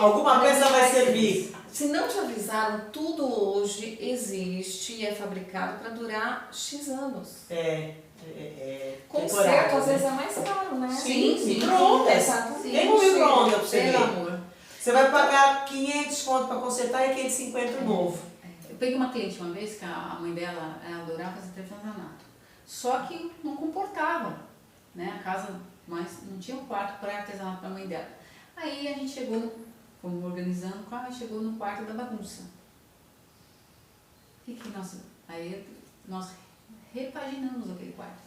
Alguma peça vai servir. Se não te avisaram, tudo hoje existe e é fabricado para durar X anos. Conserto temporário, às né? vezes é mais caro, né? Sim, sim. micro-ondas. Exatamente. Tem um micro-ondas pra você Pelo ver. amor. Você vai pagar 500 conto pra consertar e 550 novo. Eu peguei uma cliente uma vez que a mãe dela adorava fazer artesanato. Só que não comportava, né? A casa, mas não tinha um quarto para artesanato para a mãe dela. Aí a gente chegou, fomos organizando, chegou no quarto da bagunça. Aí nós repaginamos aquele quarto.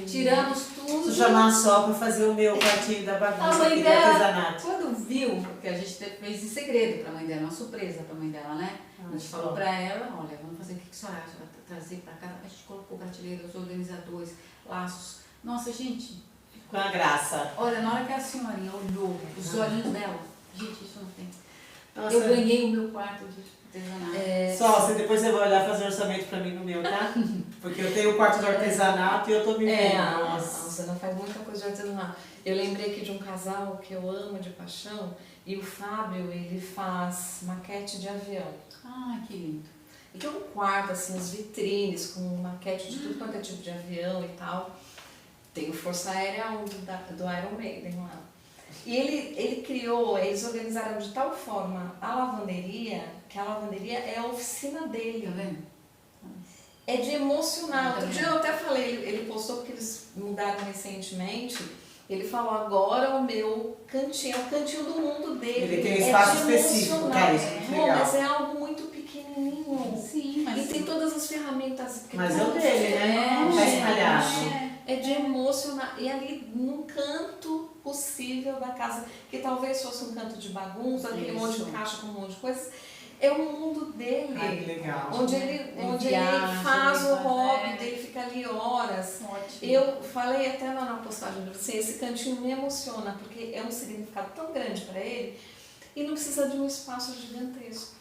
Tiramos tudo. Se chamar só pra fazer o meu quartinho da A bagunça mãe aqui do dela, artesanato. quando viu, porque a gente fez em segredo pra mãe dela, uma surpresa pra mãe dela, né? A gente falou pra ela, olha, vamos fazer o que a senhora acha, vai trazer pra casa. A gente colocou prateleiras, organizadores, laços. Nossa, gente, Com a graça. olha, na hora que a senhorinha olhou os olhinhos dela, gente, isso não tem. Nossa, Eu ganhei o meu quarto de artesanato. Só, depois você vai olhar fazer orçamento pra mim no meu, tá? Porque eu tenho o quarto do artesanato e eu tô me vendo. Nossa. Você não faz muita coisa de artesanato. Eu lembrei aqui de um casal que eu amo de paixão, e o Fábio, ele faz maquete de avião. Ah, que lindo. E tem um quarto, assim, as vitrines com maquete de tudo quanto é tipo de avião e tal. Tem o Força Aérea 1 do Iron Maiden lá. E ele criou, eles organizaram de tal forma a lavanderia, que a lavanderia é a oficina dele. Tá vendo? É de emocionar. Tá Outro dia eu até falei, ele postou porque eles mudaram recentemente. Ele falou, agora o meu cantinho, é o cantinho do mundo dele. Ele tem um espaço de específico, emocionar. cara, isso é muito legal. Mas é algo muito pequenininho. Sim, mas... E tem todas as ferramentas. porque Mas é o tudo dele, né? Tá espalhado. é de emocionar. E ali num canto possível da casa, que talvez fosse um canto de bagunça, aquele Isso. monte de caixa com um monte de coisas, é o mundo dele. Ai, que legal. Onde ele viaja, faz o ele hobby faz, dele, fica ali horas. Ótimo. Eu falei até lá na postagem, assim, esse cantinho me emociona, porque é um significado tão grande para ele e não precisa de um espaço gigantesco.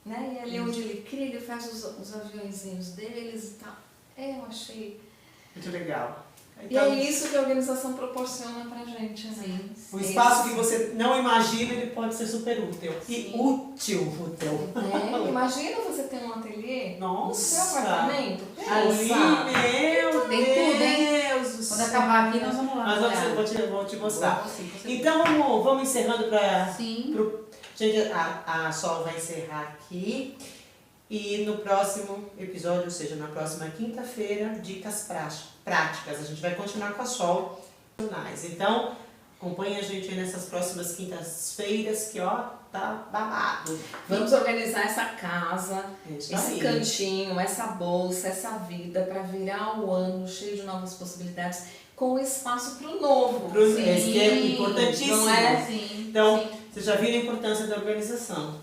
Né? E ali onde ele cria, ele faz os aviõezinhos deles e tal. Eu achei. Muito legal. E é isso que a organização proporciona pra gente, né? Sim. O espaço que você não imagina, ele pode ser super útil. E Sim. útil. Imagina você ter um ateliê no seu Nossa. apartamento. Ali, Pensa. meu Tem tudo, hein? Deus do Quando céu. acabar aqui, nós vamos lá. Mas olhar. vou te mostrar. Sim, com certeza. Então vamos encerrando para. Sim. Gente, a Sol vai encerrar aqui. E no próximo episódio, ou seja, na próxima quinta-feira, dicas práticas. A gente vai continuar com a Sol. Então, Acompanhe a gente aí nessas próximas quintas-feiras, que ó, tá babado. Vamos organizar essa casa, Isso esse aí. cantinho, essa bolsa, essa vida para virar o ano cheio de novas possibilidades, com espaço para o novo. Esse que é importantíssimo. Não é? Sim, Então, sim. vocês já viram a importância da organização.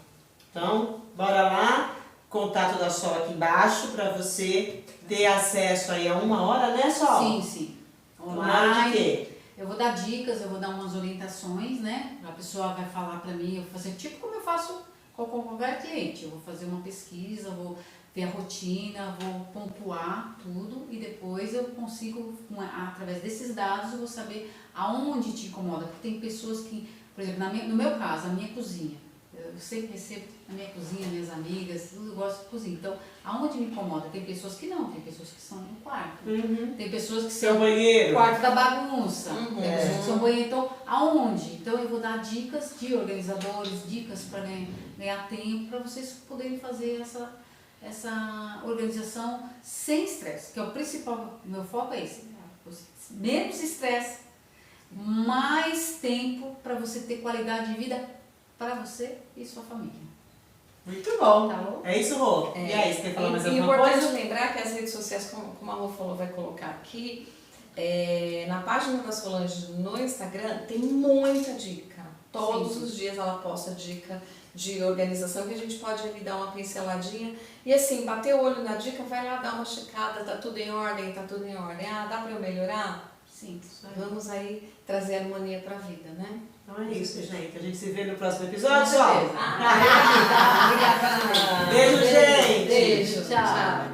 Então, bora lá. Contato da Sol aqui embaixo para você ter acesso aí a 1 hora, né, Sol? Sim, sim. 1 hora de quê? Eu vou dar dicas, eu vou dar umas orientações, né? A pessoa vai falar pra mim, eu vou fazer tipo como eu faço com qualquer cliente. Eu vou fazer uma pesquisa, vou ver a rotina, vou pontuar tudo e depois eu consigo, através desses dados, eu vou saber aonde te incomoda. Porque tem pessoas que, por exemplo, no meu caso, a minha cozinha. Eu sempre recebo na minha cozinha, minhas amigas, tudo, eu gosto de cozinha. Então, aonde me incomoda? Tem pessoas que não, tem pessoas que são no quarto. Tem pessoas que Seu são banheiro. quarto da bagunça. Tem É. pessoas que são banheiro. Então, aonde? Então, eu vou dar dicas de organizadores, dicas para ganhar tempo, para vocês poderem fazer essa organização sem estresse, que é o principal, meu foco é esse. Menos estresse, mais tempo para você ter qualidade de vida para você e sua família. Muito bom. Tá bom? É isso, Rô? E aí, você quer falar mais E alguma importante coisa? lembrar que as redes sociais, como a Rô falou, vai colocar aqui, na página da Solange no Instagram tem muita dica. Todos os dias ela posta dica de organização que a gente pode ali dar uma pinceladinha. E assim, bater o olho na dica, vai lá dar uma checada, tá tudo em ordem, tá tudo em ordem. Ah, dá pra eu melhorar? Sim, isso aí. Vamos aí trazer harmonia pra vida, né? Então é isso, gente. A gente se vê no próximo episódio, Com certeza. Sol. Obrigada. Beijo, gente. Beijo. Tchau.